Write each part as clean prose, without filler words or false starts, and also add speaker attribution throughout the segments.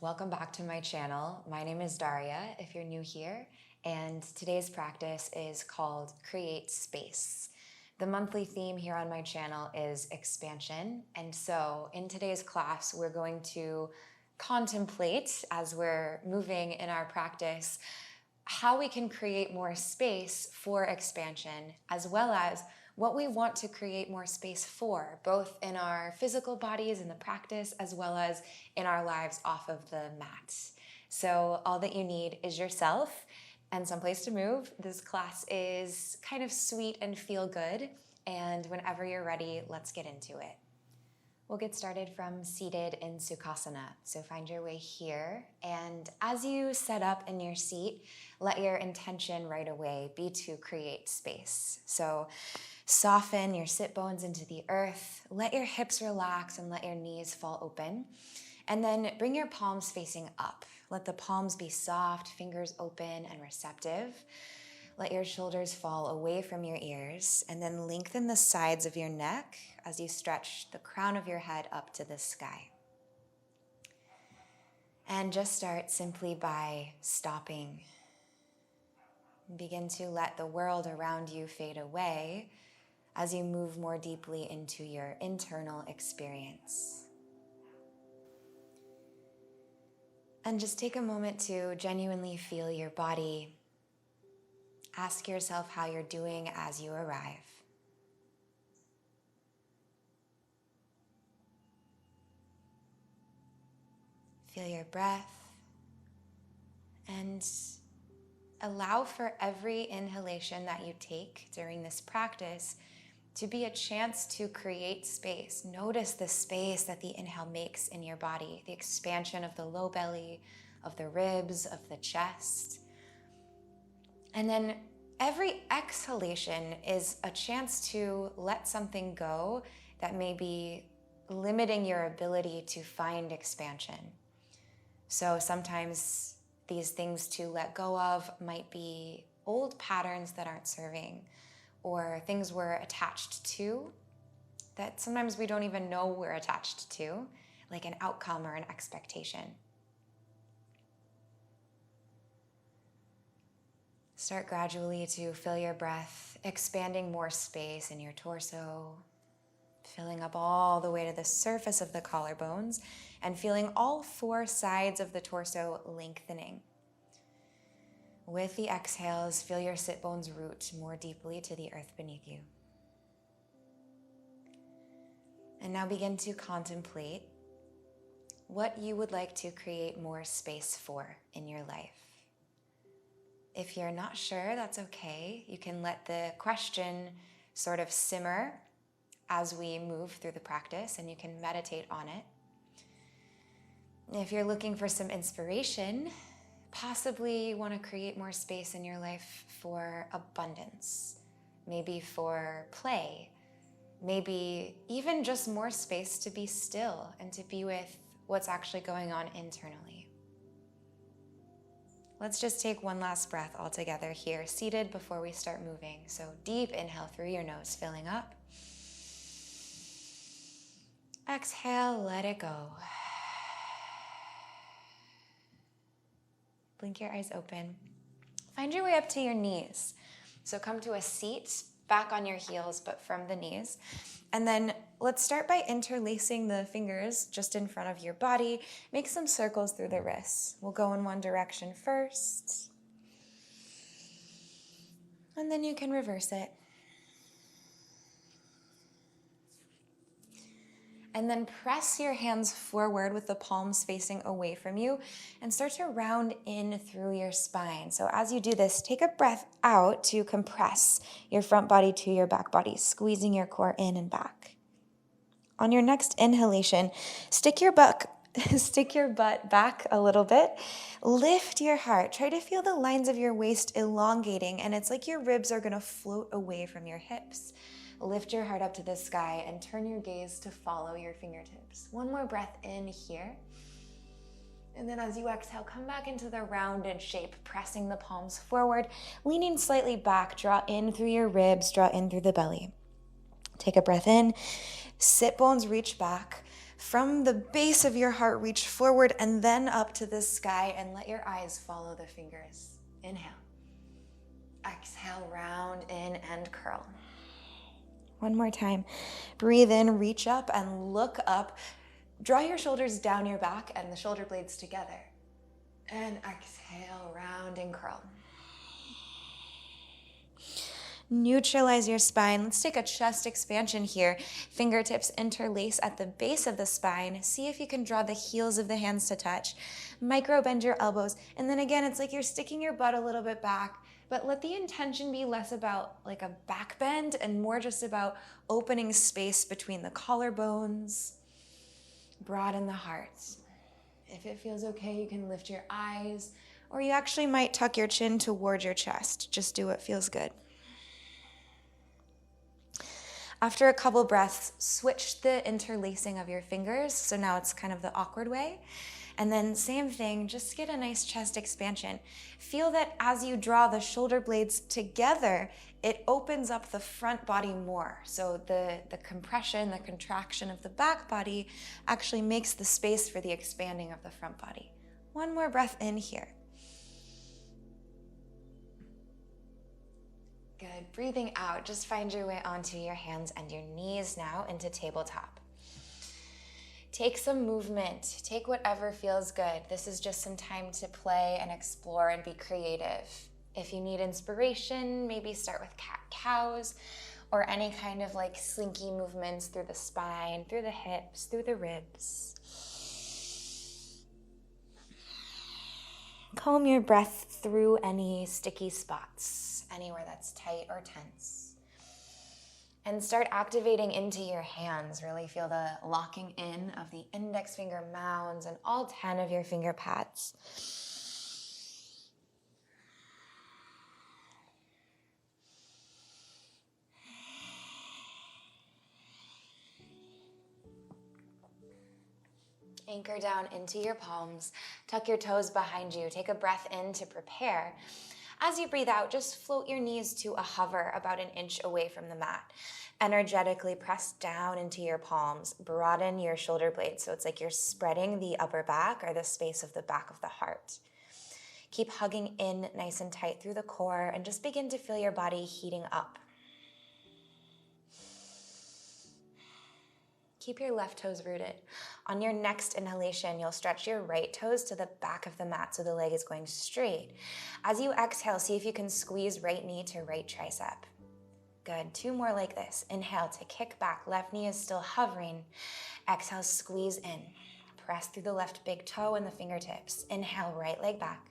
Speaker 1: Welcome back to my channel. My name is Daria, if you're new here, and today's practice is called Create Space. The monthly theme here on my channel is expansion, and so in today's class, we're going to contemplate, as we're moving in our practice, how we can create more space for expansion, as well as what we want to create more space for, both in our physical bodies in the practice, as well as in our lives off of the mat. So all that you need is yourself and someplace to move. This class is kind of sweet and feel good, and whenever you're ready, let's get into it. We'll get started from seated in Sukhasana. So find your way here, and as you set up in your seat, let your intention right away be to create space. So soften your sit bones into the earth, let your hips relax and let your knees fall open, and then bring your palms facing up. Let the palms be soft, fingers open and receptive. Let your shoulders fall away from your ears, and then lengthen the sides of your neck as you stretch the crown of your head up to the sky. And just start simply by stopping. Begin to let the world around you fade away as you move more deeply into your internal experience. And just take a moment to genuinely feel your body. Ask yourself how you're doing as you arrive. Feel your breath and allow for every inhalation that you take during this practice to be a chance to create space. Notice the space that the inhale makes in your body, the expansion of the low belly, of the ribs, of the chest. And then every exhalation is a chance to let something go that may be limiting your ability to find expansion. So sometimes these things to let go of might be old patterns that aren't serving, or things we're attached to that sometimes we don't even know we're attached to, like an outcome or an expectation. Start gradually to fill your breath, expanding more space in your torso, filling up all the way to the surface of the collarbones, and feeling all four sides of the torso lengthening. With the exhales, feel your sit bones root more deeply to the earth beneath you. And now begin to contemplate what you would like to create more space for in your life. If you're not sure, that's okay. You can let the question sort of simmer as we move through the practice, and you can meditate on it. If you're looking for some inspiration, possibly you want to create more space in your life for abundance, maybe for play, maybe even just more space to be still and to be with what's actually going on internally. Let's just take one last breath all together here, seated before we start moving. So deep inhale through your nose, filling up. Exhale, let it go. Blink your eyes open. Find your way up to your knees. So come to a seat, back on your heels, but from the knees. And then let's start by interlacing the fingers just in front of your body. Make some circles through the wrists. We'll go in one direction first. And then you can reverse it. And then press your hands forward with the palms facing away from you and start to round in through your spine. So as you do this, take a breath out to compress your front body to your back body, squeezing your core in and back. On your next inhalation, stick your butt back a little bit. Lift your heart. Try to feel the lines of your waist elongating, and it's like your ribs are going to float away from your hips. Lift your heart up to the sky and turn your gaze to follow your fingertips. One more breath in here. And then as you exhale, come back into the rounded shape, pressing the palms forward, leaning slightly back. Draw in through your ribs, draw in through the belly. Take a breath in. Sit bones reach back. From the base of your heart, reach forward and then up to the sky, and let your eyes follow the fingers. Inhale. Exhale, round in and curl. One more time. Breathe in, reach up and look up. Draw your shoulders down your back and the shoulder blades together. And exhale, round and curl. Neutralize your spine. Let's take a chest expansion here. Fingertips interlace at the base of the spine. See if you can draw the heels of the hands to touch. Micro bend your elbows. And then again, it's like you're sticking your butt a little bit back, but let the intention be less about like a back bend and more just about opening space between the collarbones. Broaden the heart. If it feels okay, you can lift your eyes, or you actually might tuck your chin toward your chest. Just do what feels good. After a couple breaths, switch the interlacing of your fingers. So now it's kind of the awkward way. And then same thing, just get a nice chest expansion. Feel that as you draw the shoulder blades together, it opens up the front body more. So the compression, the contraction of the back body actually makes the space for the expanding of the front body. One more breath in here. Good. Breathing out, just find your way onto your hands and your knees now into tabletop. Take some movement. Take whatever feels good. This is just some time to play and explore and be creative. If you need inspiration, maybe start with cat-cows or any kind of like slinky movements through the spine, through the hips, through the ribs. Comb your breath through any sticky spots, anywhere that's tight or tense. And start activating into your hands. Really feel the locking in of the index finger mounds and all 10 of your finger pads. Anchor down into your palms. Tuck your toes behind you. Take a breath in to prepare. As you breathe out, just float your knees to a hover about an inch away from the mat. Energetically press down into your palms. Broaden your shoulder blades so it's like you're spreading the upper back or the space of the back of the heart. Keep hugging in nice and tight through the core and just begin to feel your body heating up. Keep your left toes rooted. On your next inhalation, you'll stretch your right toes to the back of the mat so the leg is going straight. As you exhale, see if you can squeeze right knee to right tricep. Good. 2 more like this. Inhale to kick back. Left knee is still hovering. Exhale, squeeze in. Press through the left big toe and the fingertips. Inhale, right leg back.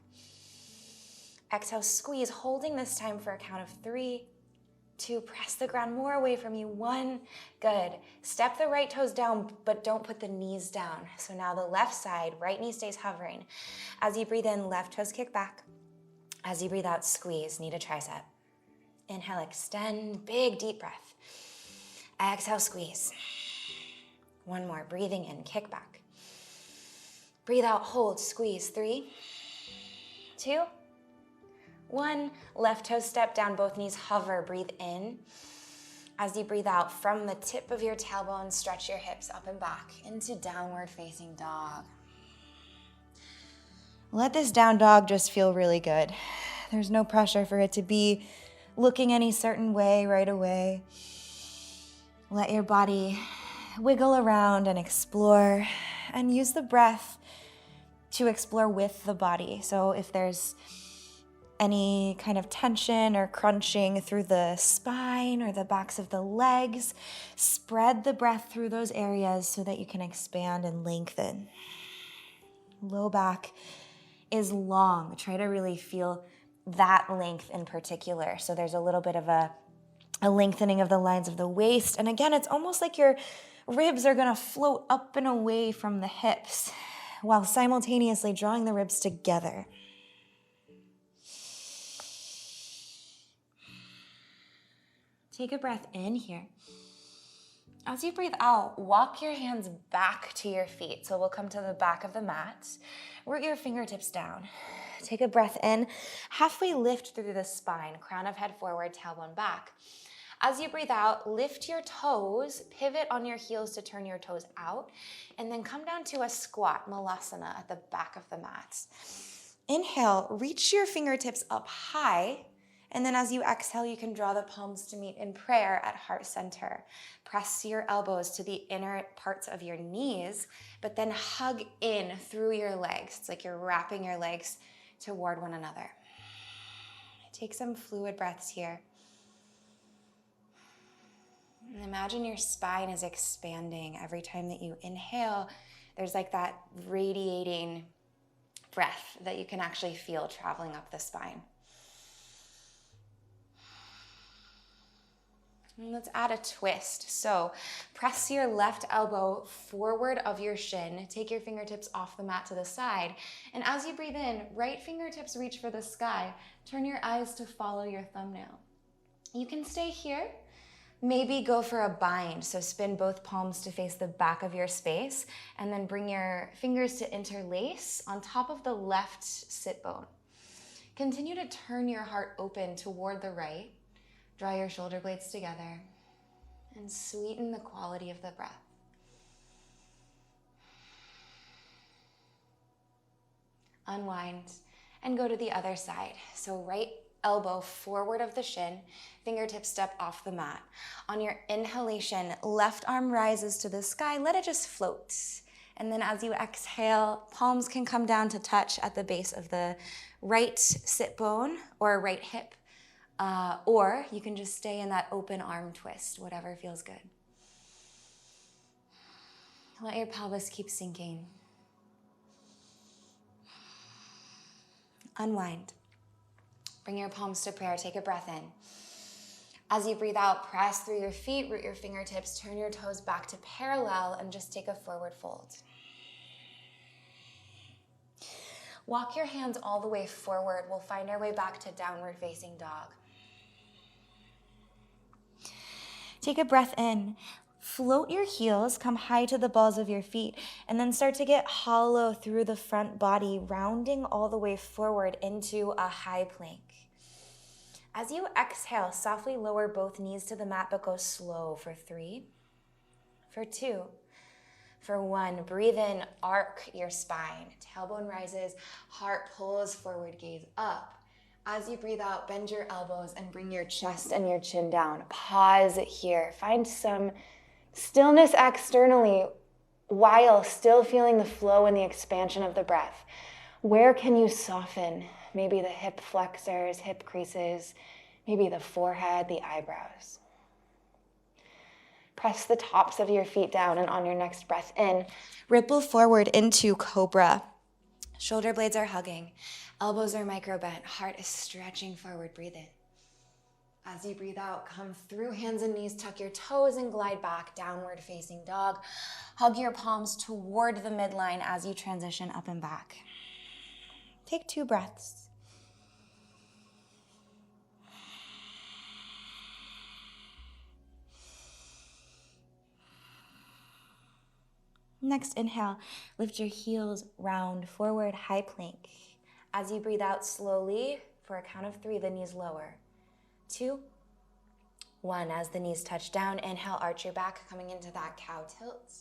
Speaker 1: Exhale, squeeze, holding this time for a count of 3, 2, press the ground more away from you. 1, good. Step the right toes down, but don't put the knees down. So now the left side, right knee stays hovering. As you breathe in, left toes kick back. As you breathe out, squeeze, knee to tricep. Inhale, extend, big deep breath. Exhale, squeeze. 1 more, breathing in, kick back. Breathe out, hold, squeeze. 3, 2, 1. Left toe step down, both knees hover, breathe in. As you breathe out, from the tip of your tailbone, stretch your hips up and back into downward facing dog. Let this down dog just feel really good. There's no pressure for it to be looking any certain way right away. Let your body wiggle around and explore, and use the breath to explore with the body. So if there's any kind of tension or crunching through the spine or the backs of the legs, spread the breath through those areas so that you can expand and lengthen. Low back is long. Try to really feel that length in particular. So there's a little bit of a lengthening of the lines of the waist. And again, it's almost like your ribs are gonna float up and away from the hips while simultaneously drawing the ribs together. Take a breath in here. As you breathe out, walk your hands back to your feet. So we'll come to the back of the mat. Root your fingertips down. Take a breath in. Halfway lift through the spine. Crown of head forward, tailbone back. As you breathe out, lift your toes, pivot on your heels to turn your toes out, and then come down to a squat, malasana, at the back of the mat. Inhale, reach your fingertips up high, and then as you exhale, you can draw the palms to meet in prayer at heart center. Press your elbows to the inner parts of your knees, but then hug in through your legs. It's like you're wrapping your legs toward one another. Take some fluid breaths here. And imagine your spine is expanding every time that you inhale. There's like that radiating breath that you can actually feel traveling up the spine. And let's add a twist. So press your left elbow forward of your shin. Take your fingertips off the mat to the side. And as you breathe in, right fingertips reach for the sky. Turn your eyes to follow your thumbnail. You can stay here. Maybe go for a bind. So spin both palms to face the back of your space and then bring your fingers to interlace on top of the left sit bone. Continue to turn your heart open toward the right. Draw your shoulder blades together and sweeten the quality of the breath. Unwind and go to the other side. So right elbow forward of the shin, fingertips step off the mat. On your inhalation, left arm rises to the sky, let it just float. And then as you exhale, palms can come down to touch at the base of the right sit bone or right hip. Or you can just stay in that open arm twist, whatever feels good. Let your pelvis keep sinking. Unwind. Bring your palms to prayer. Take a breath in. As you breathe out, press through your feet, root your fingertips, turn your toes back to parallel, and just take a forward fold. Walk your hands all the way forward. We'll find our way back to downward facing dog. Take a breath in. Float your heels, come high to the balls of your feet, and then start to get hollow through the front body, rounding all the way forward into a high plank. As you exhale, softly lower both knees to the mat, but go slow for 3, for 2, for 1. Breathe in, arc your spine. Tailbone rises, heart pulls forward, gaze up. As you breathe out, bend your elbows and bring your chest and your chin down. Pause here. Find some stillness externally while still feeling the flow and the expansion of the breath. Where can you soften? Maybe the hip flexors, hip creases, maybe the forehead, the eyebrows. Press the tops of your feet down, and on your next breath in, ripple forward into cobra. Shoulder blades are hugging. Elbows are micro bent. Heart is stretching forward. Breathe in. As you breathe out, come through hands and knees, tuck your toes and glide back, downward facing dog. Hug your palms toward the midline as you transition up and back. Take 2 breaths. Next, inhale, lift your heels, round forward, high plank. As you breathe out slowly, for a count of 3, the knees lower. 2, 1. As the knees touch down, inhale, arch your back, coming into that cow tilt.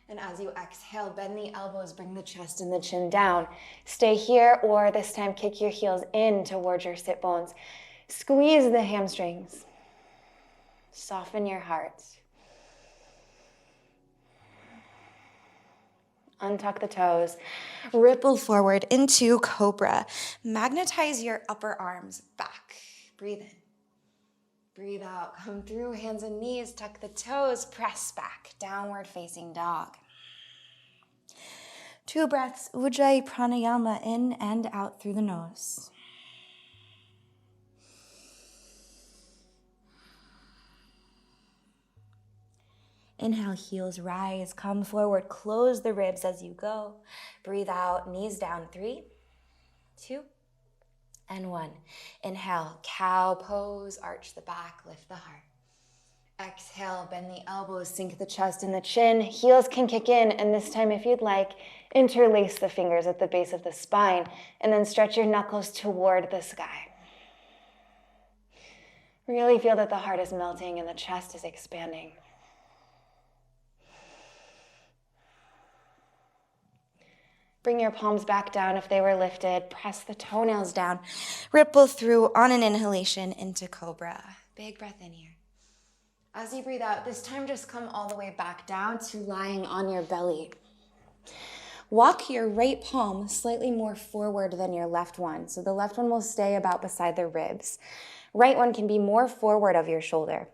Speaker 1: And as you exhale, bend the elbows, bring the chest and the chin down. Stay here, or this time kick your heels in towards your sit bones. Squeeze the hamstrings. Soften your heart. Untuck the toes. Ripple forward into cobra. Magnetize your upper arms back. Breathe in. Breathe out. Come through hands and knees. Tuck the toes. Press back. Downward facing dog. 2 breaths. Ujjayi pranayama in and out through the nose. Inhale, heels rise, come forward, close the ribs as you go. Breathe out, knees down, 3, 2, and 1. Inhale, cow pose, arch the back, lift the heart. Exhale, bend the elbows, sink the chest and the chin. Heels can kick in, and this time, if you'd like, interlace the fingers at the base of the spine, and then stretch your knuckles toward the sky. Really feel that the heart is melting and the chest is expanding. Bring your palms back down if they were lifted. Press the toenails down. Ripple through on an inhalation into cobra. Big breath in here. As you breathe out, this time just come all the way back down to lying on your belly. Walk your right palm slightly more forward than your left one. So the left one will stay about beside the ribs. Right one can be more forward of your shoulder.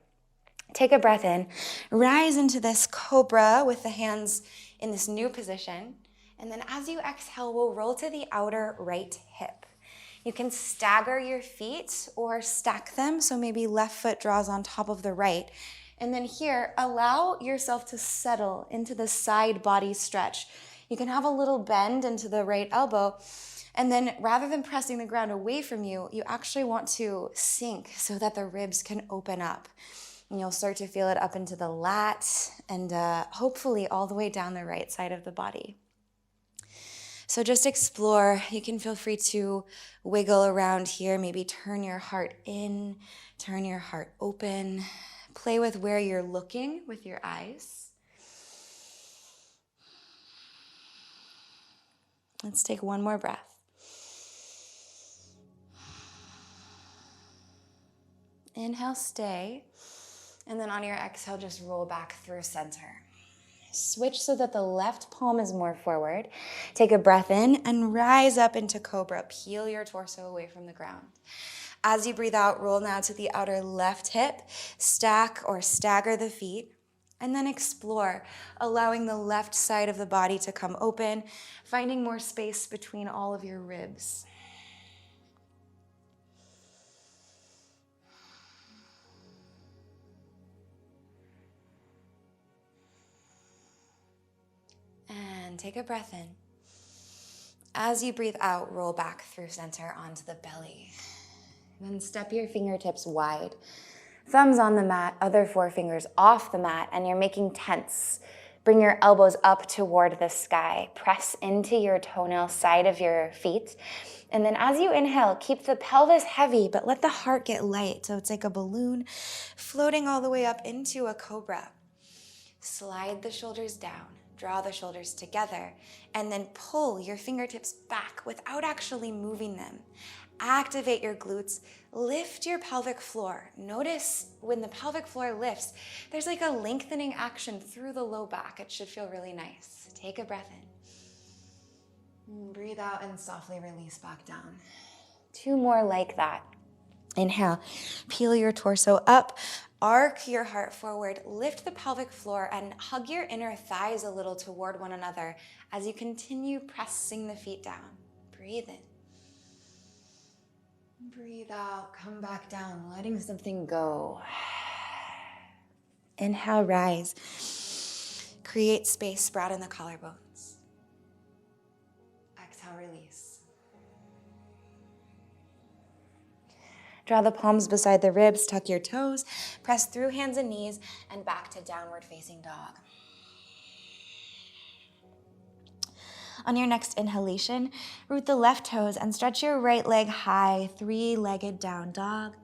Speaker 1: Take a breath in. Rise into this cobra with the hands in this new position. And then as you exhale, we'll roll to the outer right hip. You can stagger your feet or stack them. So maybe left foot draws on top of the right. And then here, allow yourself to settle into the side body stretch. You can have a little bend into the right elbow. And then rather than pressing the ground away from you, you actually want to sink so that the ribs can open up. And you'll start to feel it up into the lat and hopefully all the way down the right side of the body. So just explore. You can feel free to wiggle around here. Maybe turn your heart in, turn your heart open. Play with where you're looking with your eyes. Let's take one more breath. Inhale, stay. And then on your exhale, just roll back through center. Switch so that the left palm is more forward. Take a breath in and rise up into cobra. Peel your torso away from the ground. As you breathe out, roll now to the outer left hip. Stack or stagger the feet. And then explore, allowing the left side of the body to come open, finding more space between all of your ribs. And take a breath in. As you breathe out, roll back through center onto the belly. Then step your fingertips wide. Thumbs on the mat, other forefingers off the mat, and you're making tents. Bring your elbows up toward the sky. Press into your toenail side of your feet. And then as you inhale, keep the pelvis heavy, but let the heart get light. So it's like a balloon floating all the way up into a cobra. Slide the shoulders down. Draw the shoulders together, and then pull your fingertips back without actually moving them. Activate your glutes, lift your pelvic floor. Notice when the pelvic floor lifts, there's like a lengthening action through the low back. It should feel really nice. Take a breath in. Breathe out and softly release back down. 2 more like that. Inhale, peel your torso up, arc your heart forward, lift the pelvic floor, and hug your inner thighs a little toward one another as you continue pressing the feet down. Breathe in. Breathe out, come back down, letting something go. Inhale, rise. Create space, sprout in the collarbones. Exhale, release. Draw the palms beside the ribs, tuck your toes, press through hands and knees, and back to downward facing dog. On your next inhalation, root the left toes and stretch your right leg high, 3-legged down dog.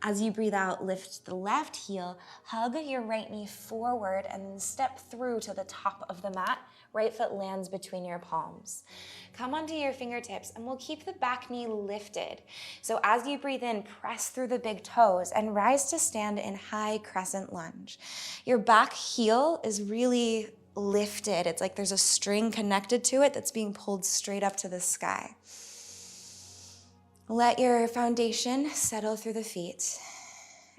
Speaker 1: As you breathe out, lift the left heel, hug your right knee forward, and then step through to the top of the mat. Right foot lands between your palms. Come onto your fingertips, and we'll keep the back knee lifted. So as you breathe in, press through the big toes and rise to stand in high crescent lunge. Your back heel is really lifted. It's like there's a string connected to it that's being pulled straight up to the sky. Let your foundation settle through the feet,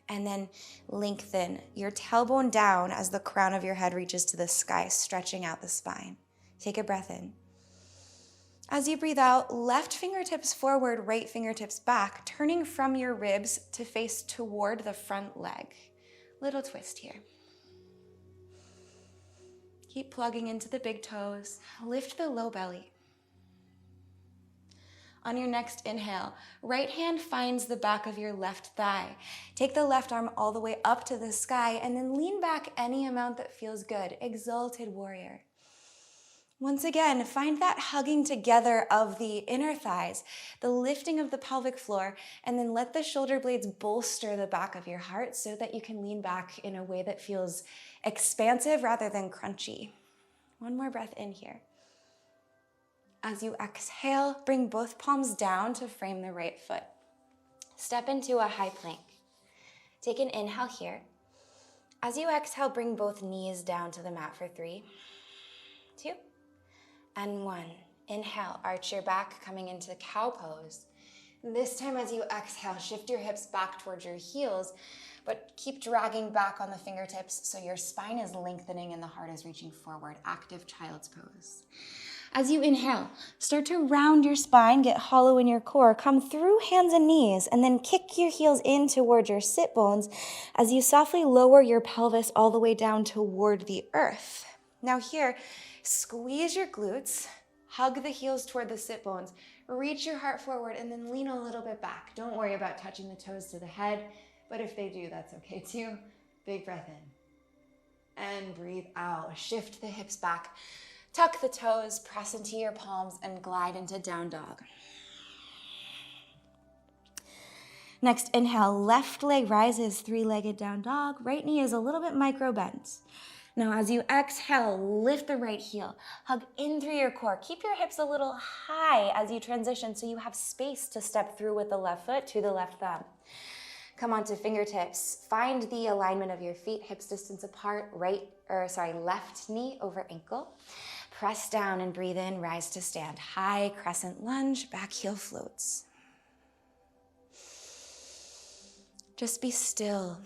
Speaker 1: and then lengthen your tailbone down as the crown of your head reaches to the sky, stretching out the spine. Take a breath in. As you breathe out, left fingertips forward, right fingertips back, turning from your ribs to face toward the front leg. Little twist here. Keep plugging into the big toes. Lift the low belly. On your next inhale, right hand finds the back of your left thigh. Take the left arm all the way up to the sky and then lean back any amount that feels good. Exalted warrior. Once again, find that hugging together of the inner thighs, the lifting of the pelvic floor, and then let the shoulder blades bolster the back of your heart so that you can lean back in a way that feels expansive rather than crunchy. One more breath in here. As you exhale, bring both palms down to frame the right foot. Step into a high plank. Take an inhale here. As you exhale, bring both knees down to the mat for 3, 2, and 1. Inhale, arch your back, coming into cow pose. This time as you exhale, shift your hips back towards your heels, but keep dragging back on the fingertips so your spine is lengthening and the heart is reaching forward. Active child's pose. As you inhale, start to round your spine, get hollow in your core, come through hands and knees, and then kick your heels in toward your sit bones as you softly lower your pelvis all the way down toward the earth. Now here, squeeze your glutes, hug the heels toward the sit bones, reach your heart forward, and then lean a little bit back. Don't worry about touching the toes to the head, but if they do, that's okay too. Big breath in. And breathe out. Shift the hips back. Tuck the toes, press into your palms, and glide into down dog. Next, inhale, left leg rises, 3-legged down dog. Right knee is a little bit micro bent. Now, as you exhale, lift the right heel. Hug in through your core. Keep your hips a little high as you transition so you have space to step through with the left foot to the left thumb. Come onto fingertips. Find the alignment of your feet, hips distance apart, left knee over ankle. Press down and breathe in, rise to stand. High crescent lunge, back heel floats. Just be still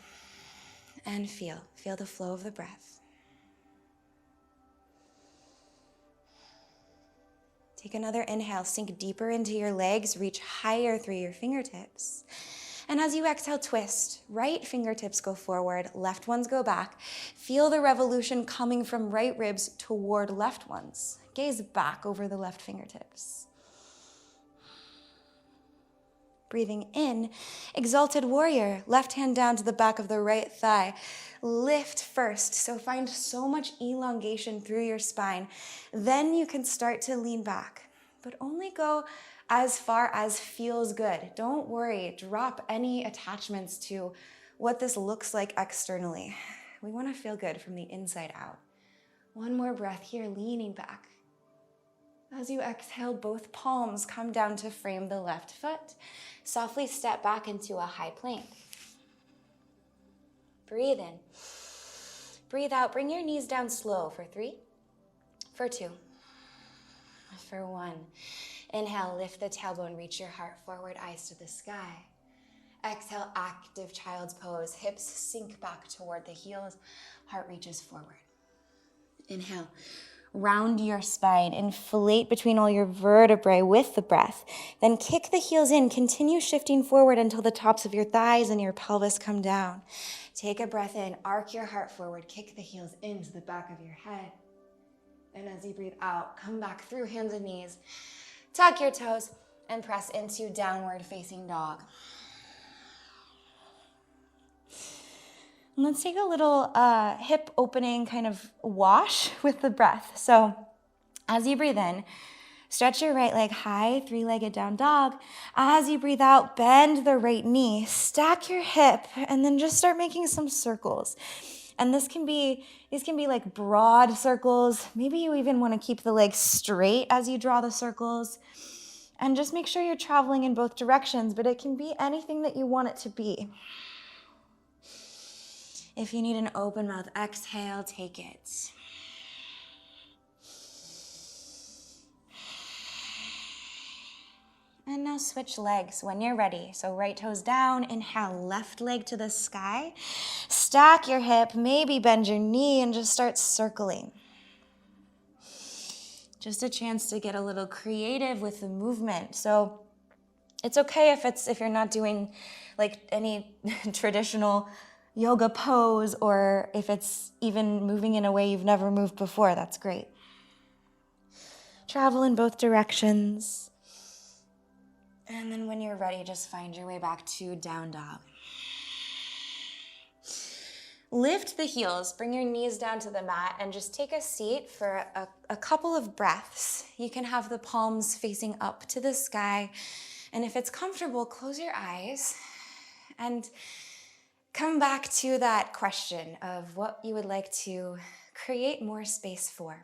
Speaker 1: and feel the flow of the breath. Take another inhale, sink deeper into your legs, reach higher through your fingertips. And as you exhale, twist. Right fingertips go forward, left ones go back. Feel the revolution coming from right ribs toward left ones. Gaze back over the left fingertips. Breathing in, exalted warrior. Left hand down to the back of the right thigh. Lift first, so find so much elongation through your spine. Then you can start to lean back, but only go as far as feels good. Don't worry, drop any attachments to what this looks like externally. We want to feel good from the inside out. One more breath here, leaning back. As you exhale, both palms come down to frame the left foot. Softly step back into a high plank. Breathe in. Breathe out. Bring your knees down slow for 3, for 2, for 1. Inhale, lift the tailbone, reach your heart forward, eyes to the sky. Exhale, active child's pose. Hips sink back toward the heels, heart reaches forward. Inhale, round your spine, inflate between all your vertebrae with the breath. Then kick the heels in, continue shifting forward until the tops of your thighs and your pelvis come down. Take a breath in, arc your heart forward, kick the heels into the back of your head. And as you breathe out, come back through hands and knees. Tuck your toes and press into downward facing dog. And let's take a little hip opening kind of wash with the breath. So as you breathe in, stretch your right leg high, 3-legged down dog. As you breathe out, bend the right knee, stack your hip, and then just start making some circles. And these can be like broad circles. Maybe you even want to keep the legs straight as you draw the circles. And just make sure you're traveling in both directions, but it can be anything that you want it to be. If you need an open mouth exhale, take it. And now switch legs when you're ready. So right toes down, inhale, left leg to the sky. Stack your hip, maybe bend your knee and just start circling. Just a chance to get a little creative with the movement. So it's okay if you're not doing like any traditional yoga pose, or if it's even moving in a way you've never moved before, that's great. Travel in both directions. And then when you're ready, just find your way back to down dog. Lift the heels, bring your knees down to the mat, and just take a seat for a couple of breaths. You can have the palms facing up to the sky, and if it's comfortable, close your eyes and come back to that question of what you would like to create more space for.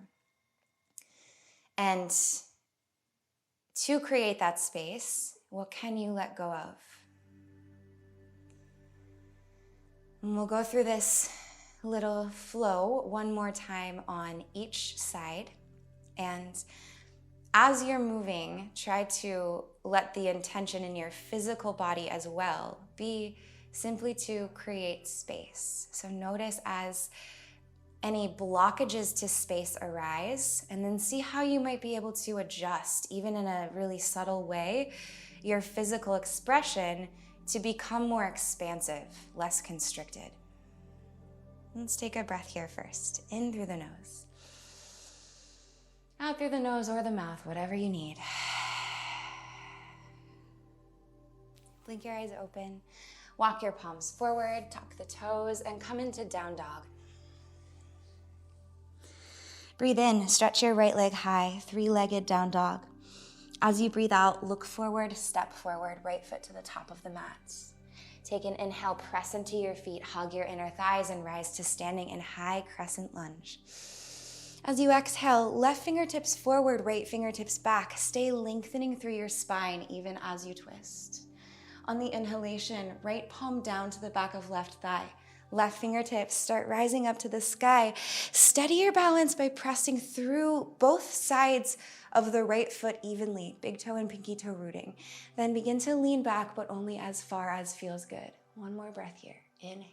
Speaker 1: And to create that space, what can you let go of? And we'll go through this little flow one more time on each side. And as you're moving, try to let the intention in your physical body as well be simply to create space. So notice as any blockages to space arise, and then see how you might be able to adjust, even in a really subtle way, your physical expression to become more expansive, less constricted. Let's take a breath here first. In through the nose. Out through the nose or the mouth, whatever you need. Blink your eyes open. Walk your palms forward, tuck the toes, and come into down dog. Breathe in, stretch your right leg high, three-legged down dog. As you breathe out, look forward, step forward, right foot to the top of the mat. Take an inhale, press into your feet, hug your inner thighs, and rise to standing in high crescent lunge. As you exhale, left fingertips forward, right fingertips back. Stay lengthening through your spine even as you twist. On the inhalation, right palm down to the back of left thigh. Left fingertips start rising up to the sky. Steady your balance by pressing through both sides of the right foot evenly, big toe and pinky toe rooting. Then begin to lean back, but only as far as feels good. One more breath here. Inhale.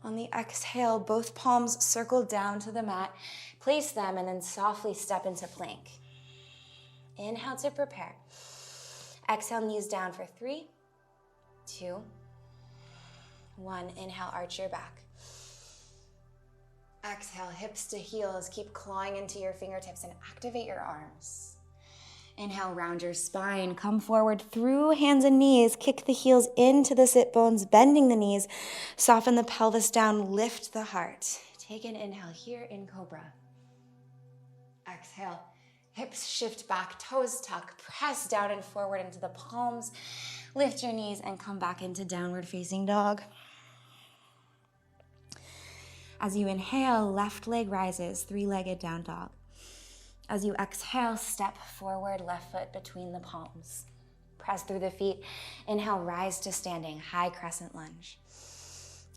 Speaker 1: On the exhale, both palms circle down to the mat. Place them and then softly step into plank. Inhale to prepare. Exhale, knees down for 3, 2, 1. Inhale, arch your back. Exhale, hips to heels. Keep clawing into your fingertips and activate your arms. Inhale, round your spine. Come forward through hands and knees. Kick the heels into the sit bones, bending the knees. Soften the pelvis down, lift the heart. Take an inhale here in cobra. Exhale, hips shift back, toes tuck, press down and forward into the palms. Lift your knees and come back into downward facing dog. As you inhale, left leg rises, three-legged down dog. As you exhale, step forward, left foot between the palms. Press through the feet. Inhale, rise to standing, high crescent lunge.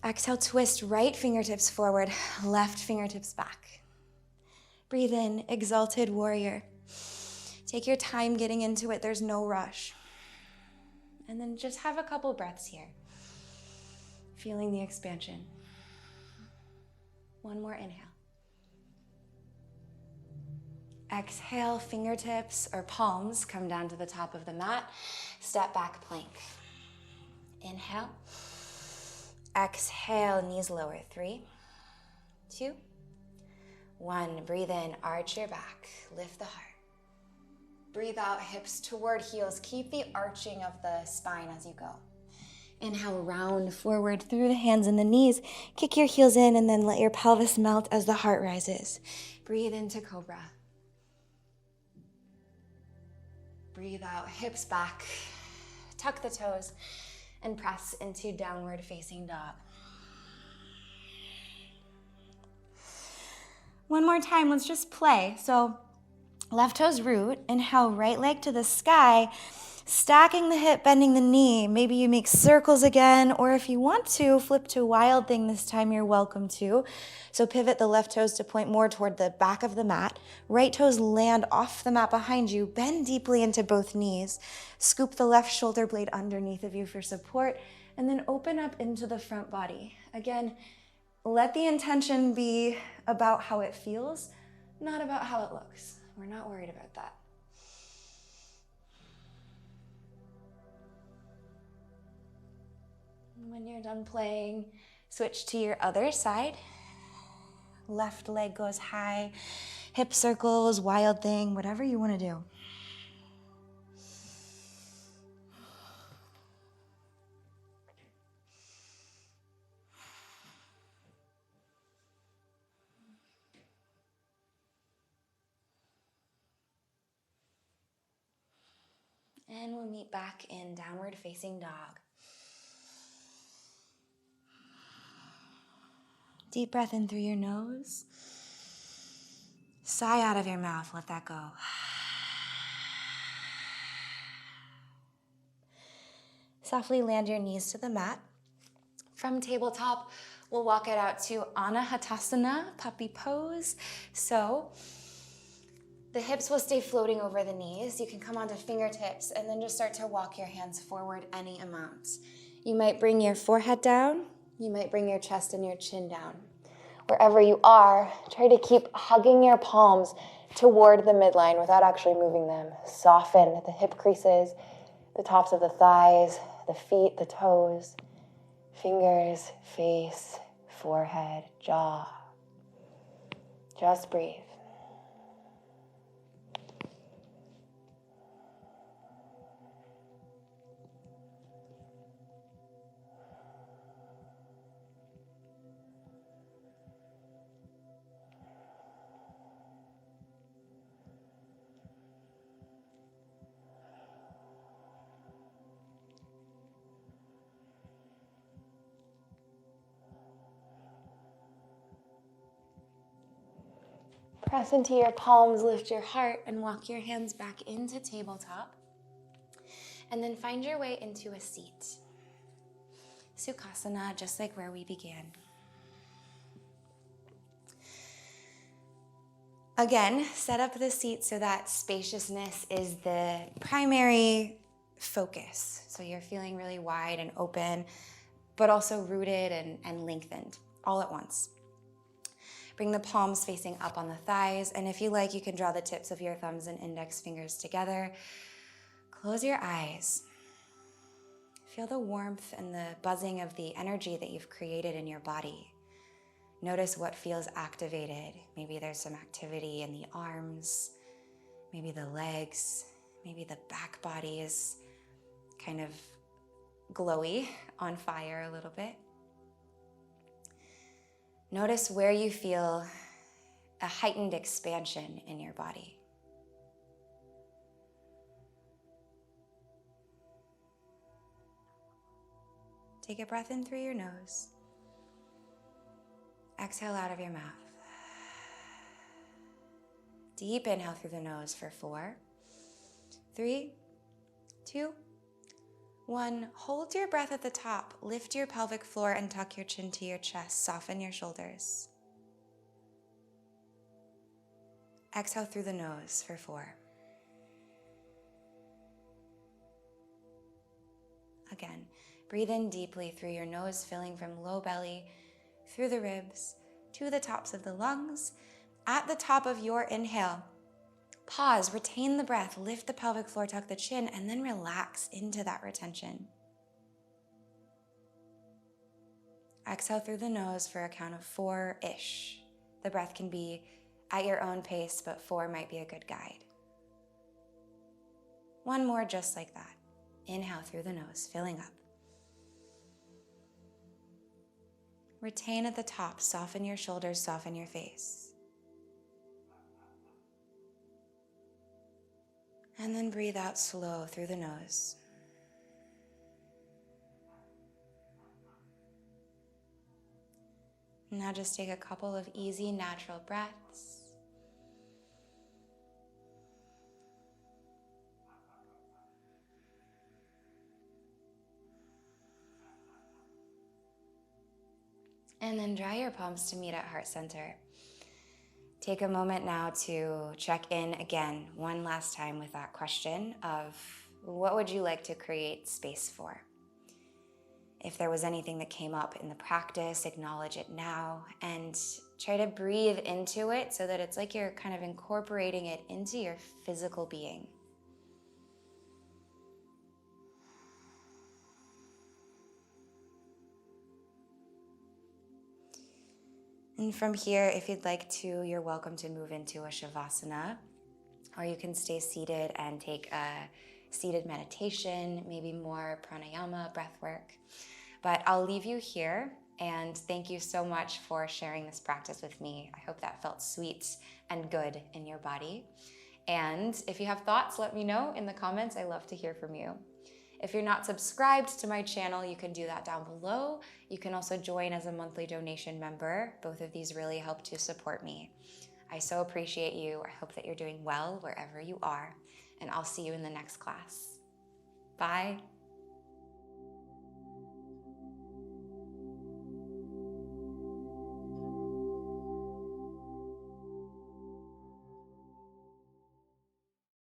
Speaker 1: Exhale, twist right fingertips forward, left fingertips back. Breathe in, exalted warrior. Take your time getting into it, there's no rush. And then just have a couple breaths here. Feeling the expansion. One more inhale. Exhale, fingertips or palms come down to the top of the mat. Step back plank. Inhale. Exhale, knees lower. 3, 2, 1. Breathe in, arch your back, lift the heart. Breathe out, hips toward heels. Keep the arching of the spine as you go. Inhale, round forward through the hands and the knees. Kick your heels in and then let your pelvis melt as the heart rises. Breathe into cobra. Breathe out, hips back. Tuck the toes and press into downward facing dog. One more time, let's just play. So left toes root, inhale, right leg to the sky. Stacking the hip, bending the knee. Maybe you make circles again, or if you want to, flip to wild thing this time, you're welcome to. So pivot the left toes to point more toward the back of the mat. Right toes land off the mat behind you. Bend deeply into both knees. Scoop the left shoulder blade underneath of you for support, and then open up into the front body. Again, let the intention be about how it feels, not about how it looks. We're not worried about that. When you're done playing, switch to your other side. Left leg goes high, hip circles, wild thing, whatever you want to do. And we'll meet back in downward facing dog. Deep breath in through your nose. Sigh out of your mouth, let that go. Softly land your knees to the mat. From tabletop, we'll walk it out to Anahatasana, puppy pose. So the hips will stay floating over the knees. You can come onto fingertips and then just start to walk your hands forward any amount. You might bring your forehead down. You might bring your chest and your chin down. Wherever you are, try to keep hugging your palms toward the midline without actually moving them. Soften the hip creases, the tops of the thighs, the feet, the toes, fingers, face, forehead, jaw. Just breathe. Press into your palms, lift your heart, and walk your hands back into tabletop. And then find your way into a seat. Sukhasana, just like where we began. Again, set up the seat so that spaciousness is the primary focus. So you're feeling really wide and open, but also rooted and lengthened all at once. Bring the palms facing up on the thighs, and if you like, you can draw the tips of your thumbs and index fingers together. Close your eyes. Feel the warmth and the buzzing of the energy that you've created in your body. Notice what feels activated. Maybe there's some activity in the arms, maybe the legs, maybe the back body is kind of glowy, on fire a little bit. Notice where you feel a heightened expansion in your body. Take a breath in through your nose. Exhale out of your mouth. Deep inhale through the nose for 4, 3, 2, 1. Hold your breath at the top. Lift your pelvic floor and tuck your chin to your chest. Soften your shoulders. Exhale through the nose for 4. Again, breathe in deeply through your nose, filling from low belly, through the ribs, to the tops of the lungs. At the top of your inhale, pause, retain the breath, lift the pelvic floor, tuck the chin, and then relax into that retention. Exhale through the nose for a count of 4-ish. The breath can be at your own pace, but 4 might be a good guide. 1 more just like that. Inhale through the nose, filling up. Retain at the top, soften your shoulders, soften your face. And then breathe out slow through the nose. Now just take a couple of easy, natural breaths. And then draw your palms to meet at heart center. Take a moment now to check in again one last time with that question of what would you like to create space for? If there was anything that came up in the practice, acknowledge it now and try to breathe into it so that it's like you're kind of incorporating it into your physical being. And from here, if you'd like to, you're welcome to move into a Shavasana, or you can stay seated and take a seated meditation, maybe more pranayama, breath work. But I'll leave you here, and thank you so much for sharing this practice with me. I hope that felt sweet and good in your body. And if you have thoughts, let me know in the comments. I love to hear from you. If you're not subscribed to my channel, you can do that down below. You can also join as a monthly donation member. Both of these really help to support me. I so appreciate you. I hope that you're doing well wherever you are, and I'll see you in the next class. Bye.